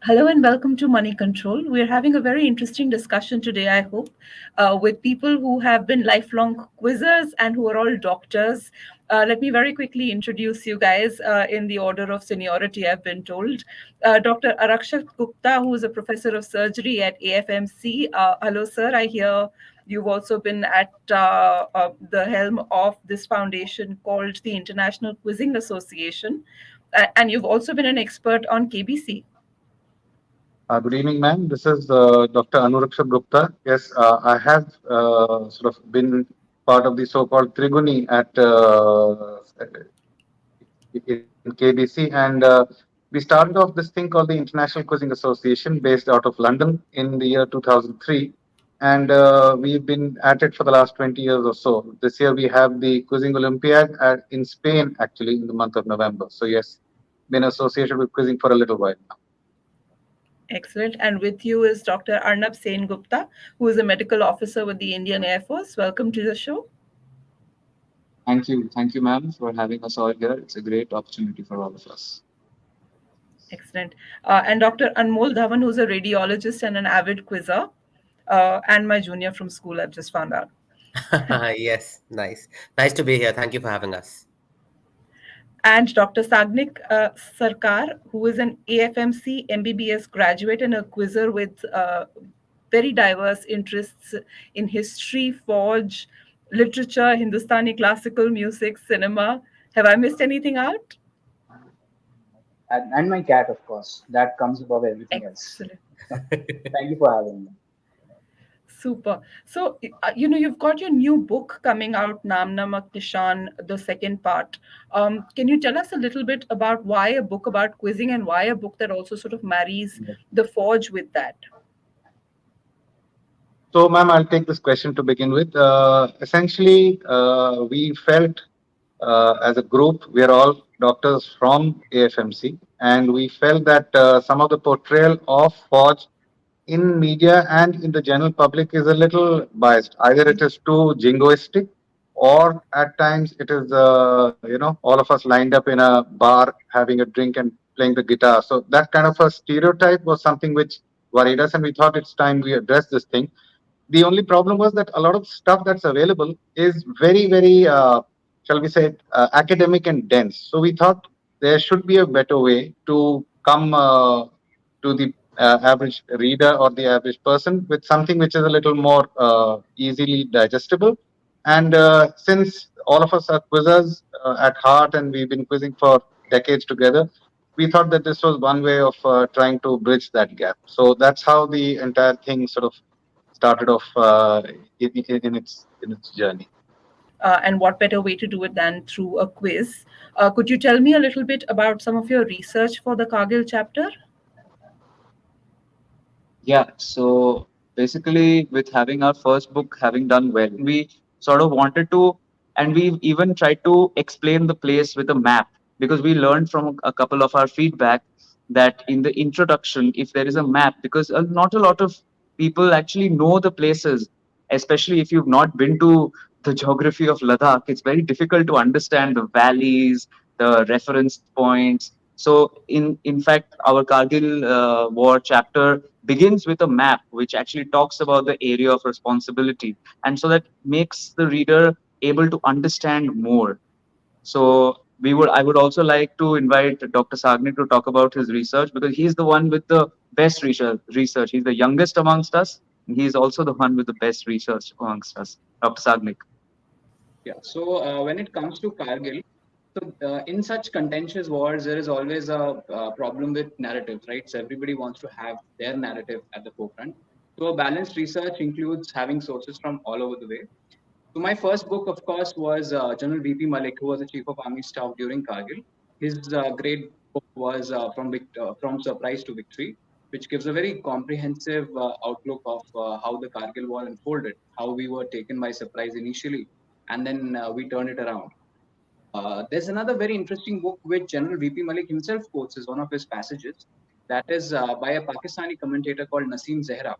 Hello and welcome to Money Control. We're having a very interesting discussion today, I hope, with people who have been lifelong quizzers and who are all doctors. Let me very quickly introduce you guys in the order of seniority, I've been told. Dr. Arakshat Gupta, who is a professor of surgery at AFMC. Hello, sir. I hear you've also been at the helm of this foundation called the International Quizzing Association. And you've also been an expert on KBC. Good evening, ma'am. This is Dr. Anuraksha Gupta. Yes, I have sort of been part of the so-called Triguni at in KBC, and we started off this thing called the International Quizzing Association, based out of London in the year 2003, and we've been at it for the last 20 years or so. This year we have the Quizzing Olympiad in Spain, actually, in the month of November. So yes, been associated with quizzing for a little while now. Excellent. And with you is Dr. Arnab Sen Gupta, who is a medical officer with the Indian Air Force. Welcome to the show. Thank you. Thank you, ma'am, for having us all here. It's a great opportunity for all of us. Excellent. And Dr. Anmol Dhawan, who's a radiologist and an avid quizzer, and my junior from school, I've just found out. Yes, nice. Nice to be here. Thank you for having us. And Dr. Sagnik Sarkar, who is an AFMC MBBS graduate and a quizzer with very diverse interests in history, forge, literature, Hindustani classical music, cinema. Have I missed anything out? And my cat, of course. That comes above everything else. Excellent. Thank you for having me. Super. So, you've got your new book coming out, Naam Namak Nishan, the second part. Can you tell us a little bit about why a book about quizzing and why a book that also sort of marries the forge with that? So, ma'am, I'll take this question to begin with. Essentially, we felt as a group, we are all doctors from AFMC, and we felt that some of the portrayal of Forge in media and in the general public is a little biased. Either it is too jingoistic, or at times it is, all of us lined up in a bar having a drink and playing the guitar. So that kind of a stereotype was something which worried us, and we thought it's time we address this thing. The only problem was that a lot of stuff that's available is very, very, shall we say, academic and dense. So we thought there should be a better way to come to the average reader or the average person with something which is a little more easily digestible. And since all of us are quizzers at heart and we've been quizzing for decades together, we thought that this was one way of trying to bridge that gap. So that's how the entire thing sort of started off in its journey. And what better way to do it than through a quiz? Could you tell me a little bit about some of your research for the Kargil chapter? Yeah, so basically, with having our first book having done well, we sort of wanted to, and we even tried to explain the place with a map because we learned from a couple of our feedback that in the introduction, if there is a map, because not a lot of people actually know the places, especially if you've not been to the geography of Ladakh, it's very difficult to understand the valleys, the reference points. So, in fact, our Kargil War chapter begins with a map which actually talks about the area of responsibility, and so that makes the reader able to understand more. So I would also like to invite Dr. Sagnik to talk about his research because he's the one with the best research. He's the youngest amongst us, and he's also the one with the best research amongst us. Dr. Sagnik. Yeah. So when it comes to Kargil, in such contentious wars, there is always a problem with narratives, right? So everybody wants to have their narrative at the forefront. So a balanced research includes having sources from all over the way. So my first book, of course, was General V.P. Malik, who was the Chief of Army Staff during Kargil. His great book was From Surprise to Victory, which gives a very comprehensive outlook of how the Kargil War unfolded, how we were taken by surprise initially, and then we turned it around. There's another very interesting book which General V.P. Malik himself quotes as one of his passages. That is by a Pakistani commentator called Naseem Zehra,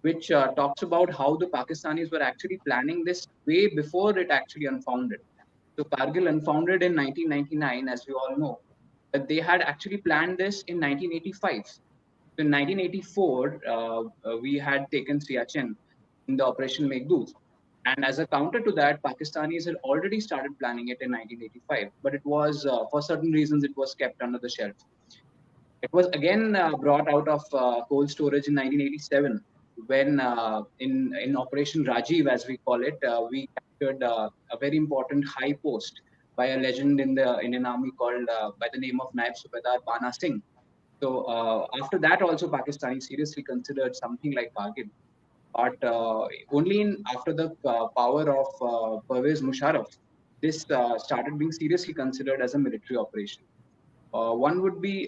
which talks about how the Pakistanis were actually planning this way before it actually unfounded. So Kargil unfounded in 1999, as we all know, but they had actually planned this in 1985. So in 1984, we had taken Siachen in the Operation Meghdoot. And as a counter to that, Pakistanis had already started planning it in 1985, but it was, for certain reasons, it was kept under the shelf. It was again brought out of cold storage in 1987 when, in Operation Rajiv, as we call it, we captured a very important high post by a legend in the Indian Army called by the name of Naib Subedar Bana Singh. So after that, also Pakistani seriously considered something like Kargil, but only after the power of Pervez Musharraf, this started being seriously considered as a military operation. One would be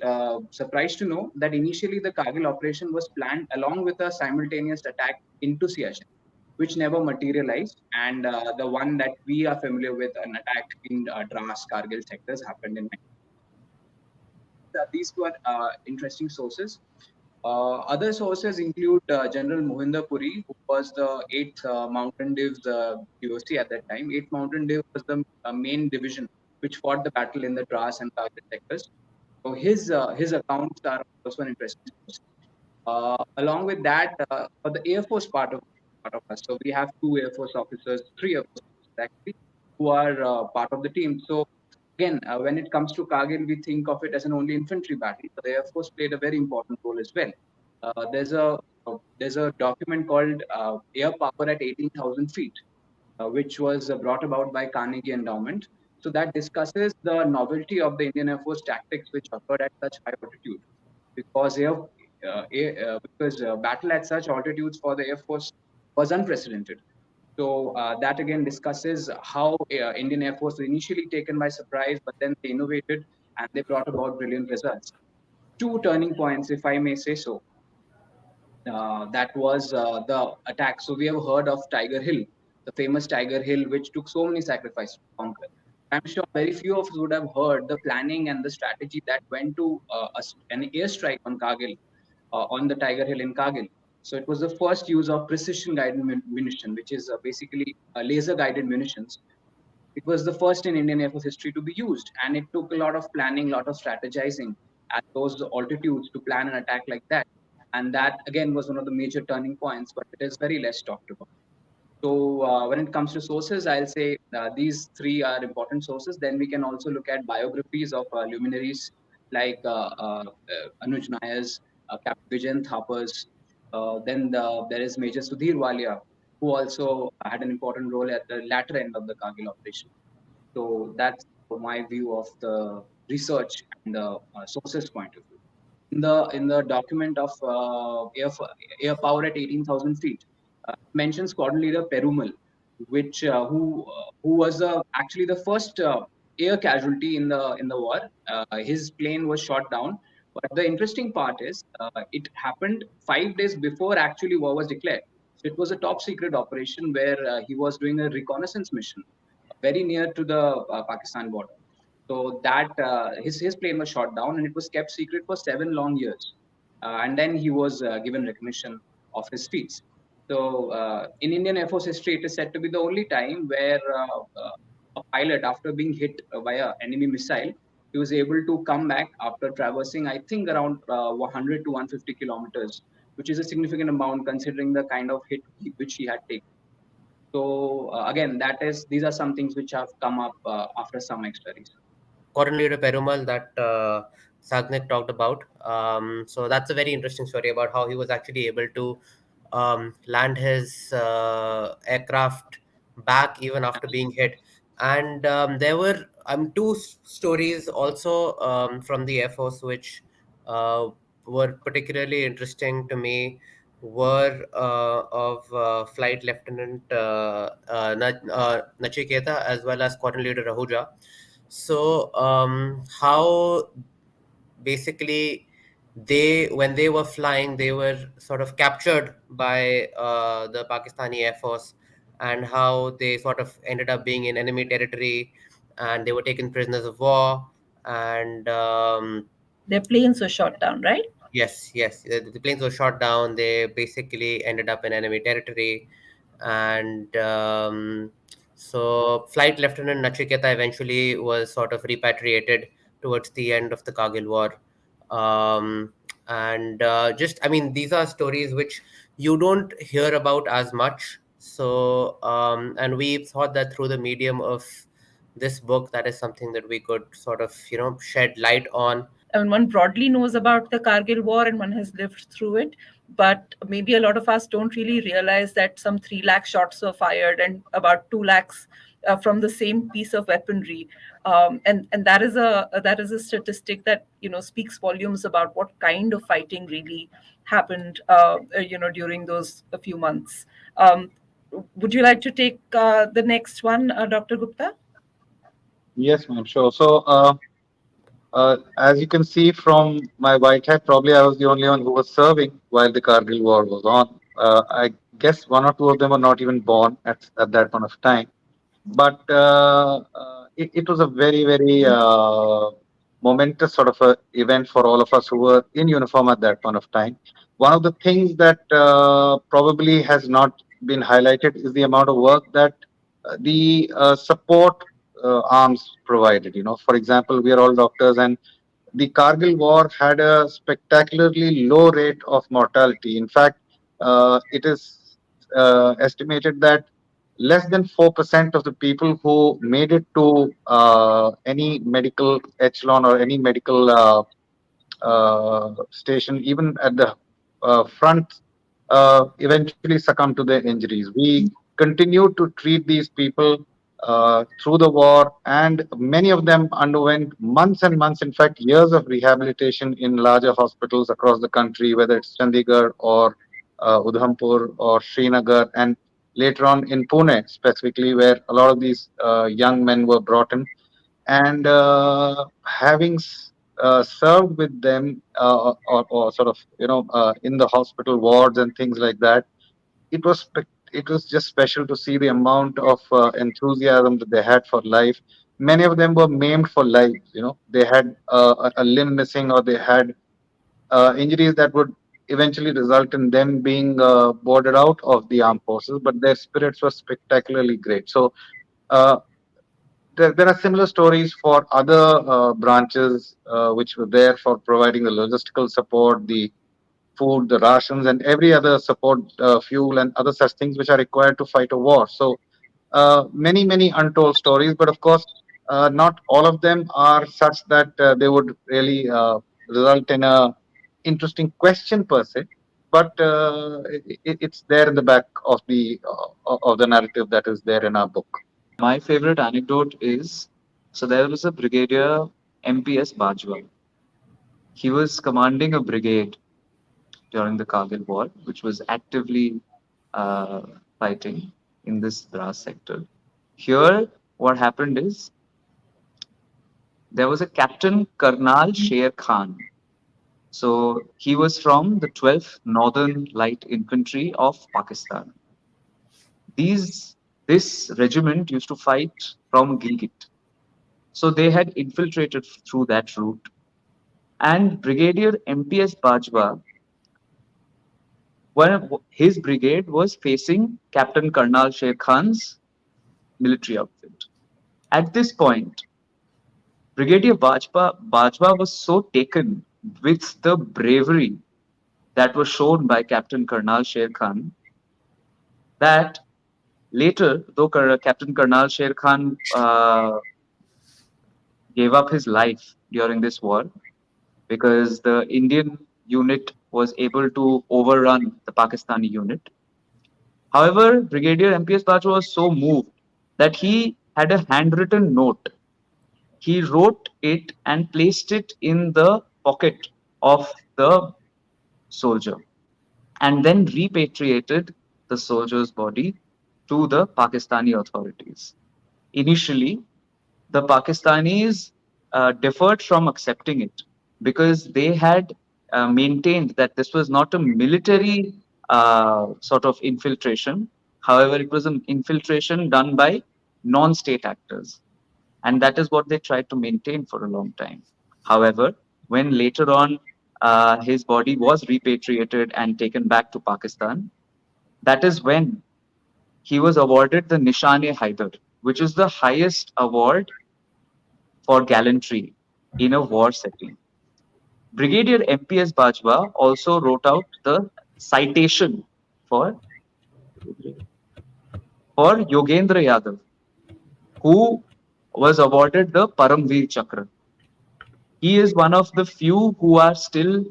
surprised to know that initially the Kargil operation was planned along with a simultaneous attack into Siachen, which never materialized. And the one that we are familiar with, an attack in Dras, Kargil sectors, happened in. These were interesting sources. Other sources include General Mohinder Puri, who was the 8th Mountain Divs POC at that time. 8th Mountain Div was the main division which fought the battle in the Dras and Kargil sectors. So his accounts are also an interesting source. Along with that, for the Air Force part of us, so we have two Air Force officers, three Air Force officers actually, who are part of the team. So again, when it comes to Kargil, we think of it as an only infantry battle, but the Air Force played a very important role as well. There's a document called Air Power at 18,000 feet, which was brought about by Carnegie Endowment. So that discusses the novelty of the Indian Air Force tactics which occurred at such high altitude, because battle at such altitudes for the Air Force was unprecedented. So that again discusses how Indian Air Force was initially taken by surprise, but then they innovated and they brought about brilliant results. Two turning points, if I may say so. That was the attack. So we have heard of Tiger Hill, the famous Tiger Hill, which took so many sacrifices to conquer. I'm sure very few of us would have heard the planning and the strategy that went to an airstrike on Kargil, on the Tiger Hill in Kargil. So it was the first use of precision guided munition, which is basically laser guided munitions. It was the first in Indian Air Force history to be used, and it took a lot of planning, a lot of strategizing at those altitudes to plan an attack like that. And that again was one of the major turning points, but it is very less talked about. So when it comes to sources, I'll say these three are important sources. Then we can also look at biographies of luminaries like Anuj Nayar's, Captain Vijayan Thapa's. There is Major Sudhir Walia, who also had an important role at the latter end of the Kargil operation. So that's my view of the research and the sources point of view. In the document of air power at 18,000 feet, mentions squadron leader Perumal, which who was actually the first air casualty in the war. His plane was shot down. But the interesting part is it happened 5 days before actually war was declared. So it was a top secret operation where he was doing a reconnaissance mission very near to the Pakistan border. So that his plane was shot down and it was kept secret for 7 long years. And then he was given recognition of his feats. So in Indian Air Force history, it is said to be the only time where a pilot, after being hit by an enemy missile, he was able to come back after traversing, I think, around 100 to 150 kilometers, which is a significant amount considering the kind of hit which he had taken. So again, these are some things which have come up after some extra research. Squadron leader Perumal that Sagnik talked about. So that's a very interesting story about how he was actually able to land his aircraft back even after being hit. And there were two stories also from the Air Force which uh, were particularly interesting to me were of Flight Lieutenant Nachiketa as well as Squadron Leader Rahuja. So how basically when they were flying, they were sort of captured by the Pakistani Air Force, and how they sort of ended up being in enemy territory, and they were taken prisoners of war, and Their planes were shot down, right? yes, the planes were shot down. They basically ended up in enemy territory, and so Flight Lieutenant Nachiketa eventually was sort of repatriated towards the end of the Kargil War, um, and just, I mean, these are stories which you don't hear about as much. So and we thought that through the medium of this book, that is something that we could sort of, shed light on. I mean, one broadly knows about the Kargil War and one has lived through it, but maybe a lot of us don't really realize that some 3 lakh shots were fired and about 2 lakhs from the same piece of weaponry. And that is a statistic that speaks volumes about what kind of fighting really happened during those few months. Um, would you like to take the next one, Dr. Gupta? Yes, ma'am. Sure. So, as you can see from my white hat, probably I was the only one who was serving while the Kargil War was on. I guess one or two of them were not even born at that point of time. But it was a very, very momentous sort of a event for all of us who were in uniform at that point of time. One of the things that probably has not been highlighted is the amount of work that the support arms provided. For example, we are all doctors, and the Kargil War had a spectacularly low rate of mortality. In fact, it is estimated that less than 4% of the people who made it to any medical echelon or any medical station, even at the front, eventually succumb to their injuries. We continued to treat these people through the war, and many of them underwent months and months, in fact, years of rehabilitation in larger hospitals across the country, whether it's Chandigarh or Udhampur or Srinagar, and later on in Pune specifically, where a lot of these young men were brought in and having served with them or sort of in the hospital wards and things like that, it was just special to see the amount of enthusiasm that they had for life. Many of them were maimed for life. They had a limb missing, or they had injuries that would eventually result in them being boarded out of the armed forces, but their spirits were spectacularly great. So uh, there are similar stories for other branches which were there for providing the logistical support, the food, the rations, and every other support, fuel, and other such things which are required to fight a war. So many, many untold stories, but of course, not all of them are such that they would really result in a interesting question per se. But it's there in the back of the narrative that is there in our book. My favorite anecdote is, so there was a Brigadier MPS Bajwa. He was commanding a brigade during the Kargil War, which was actively uh, fighting in this Dras sector. Here, what happened is there was a Captain Karnal Sher Khan. So he was from the 12th Northern Light Infantry of Pakistan. This regiment used to fight from Gilgit. So they had infiltrated through that route. And Brigadier MPS Bajwa, his brigade was facing Captain Karnal Sher Khan's military outfit. At this point, Brigadier Bajwa was so taken with the bravery that was shown by Captain Karnal Sher Khan that later, though Captain Karnal Sher Khan gave up his life during this war because the Indian unit was able to overrun the Pakistani unit. However, Brigadier MPS Bajwa was so moved that he had a handwritten note. He wrote it and placed it in the pocket of the soldier and then repatriated the soldier's body to the Pakistani authorities. Initially, the Pakistanis deferred from accepting it because they had maintained that this was not a military sort of infiltration. However, it was an infiltration done by non state actors. And that is what they tried to maintain for a long time. However, when later on his body was repatriated and taken back to Pakistan, that is when he was awarded the Nishan-e-Haidar, which is the highest award for gallantry in a war setting. Brigadier MPS Bajwa also wrote out the citation for Yogendra Yadav, who was awarded the Paramveer Chakra. He is one of the few who are still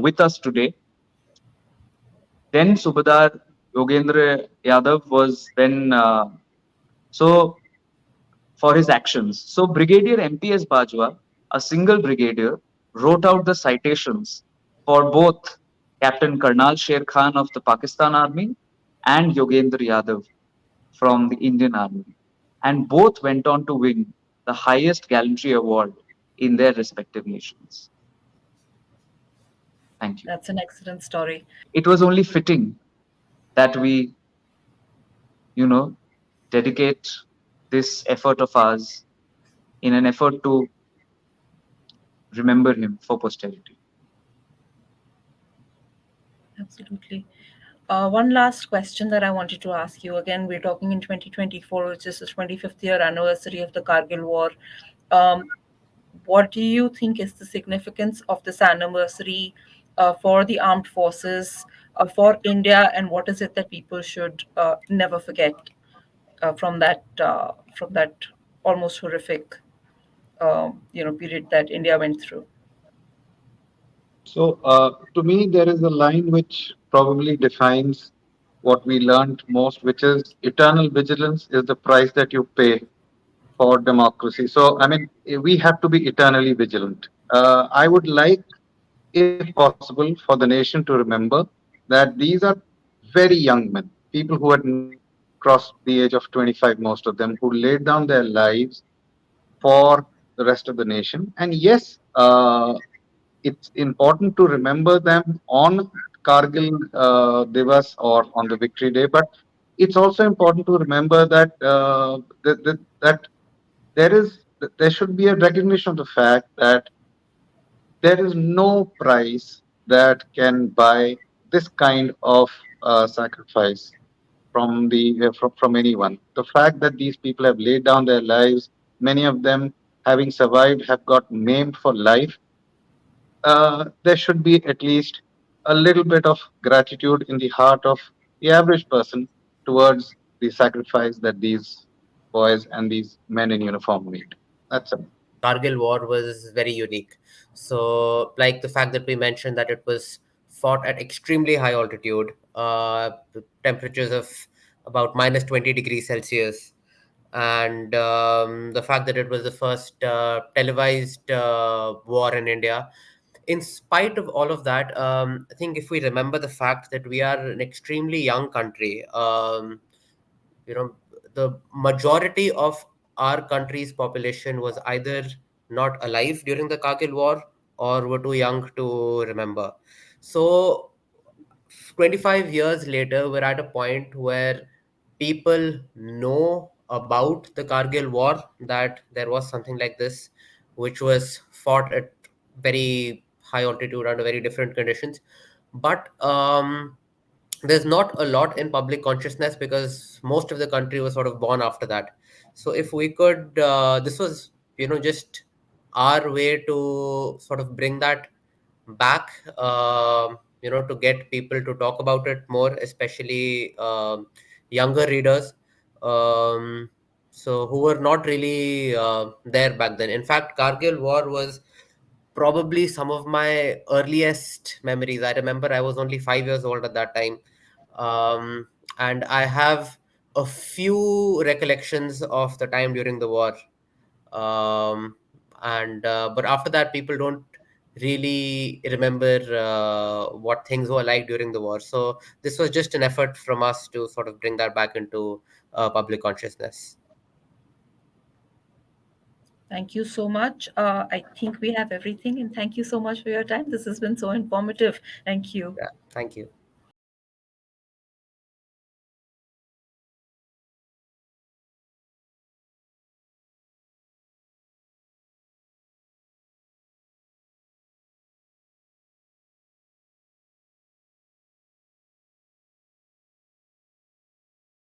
with us today. Then Subadar Yogendra Yadav was then so for his actions. So Brigadier MPS Bajwa, a single brigadier, wrote out the citations for both Captain Karnal Sher Khan of the Pakistan Army and Yogendra Yadav from the Indian Army. And both went on to win the highest gallantry award in their respective nations. Thank you. That's an excellent story. It was only fitting that we, you know, dedicate this effort of ours in an effort to remember him for posterity. Absolutely. One last question that I wanted to ask you. Again, we're talking in 2024, which is the 25th year anniversary of the Kargil War. Um, what do you think is the significance of this anniversary for the armed forces, for India, and what is it that people should never forget from that almost horrific period that India went through? So, to me, there is a line which probably defines what we learned most, which is eternal vigilance is the price that you pay for democracy. So, I mean, we have to be eternally vigilant. I would like, if possible, for the nation to remember that these are very young men, people who had not crossed the age of 25, most of them, who laid down their lives for the rest of the nation. And yes, it's important to remember them on Kargil Divas or on the Victory Day, but it's also important to remember that that there should be a recognition of the fact that there is no price that can buy this kind of sacrifice from anyone. The fact that these people have laid down their lives, many of them having survived, have got maimed for life, there should be at least a little bit of gratitude in the heart of the average person towards the sacrifice that these boys and these men in uniform made. That's it. Kargil War was very unique. So, like the fact that we mentioned that it was fought at extremely high altitude, temperatures of about minus 20 degrees Celsius, and the fact that it was the first televised war in India. In spite of all of that, I think if we remember the fact that we are an extremely young country, you know the majority of our country's population was either not alive during the Kargil War or were too young to remember. So 25 years later, we're at a point where people know about the Kargil War, that there was something like this, which was fought at very high altitude under very different conditions. But there's not a lot in public consciousness because most of the country was sort of born after that. So if we could, this was, just our way to sort of bring that back, to get people to talk about it more, especially younger readers, um, so who were not really there back then. In fact, Kargil War was probably some of my earliest memories. I remember I was only 5 years old at that time, um, and I have a few recollections of the time during the war. Um, and But after that, people don't really remember what things were like during the war. So this was just an effort from us to sort of bring that back into public consciousness. Thank you so much. I think we have everything, and thank you so much for your time. This has been so informative. Thank you. Yeah, thank you.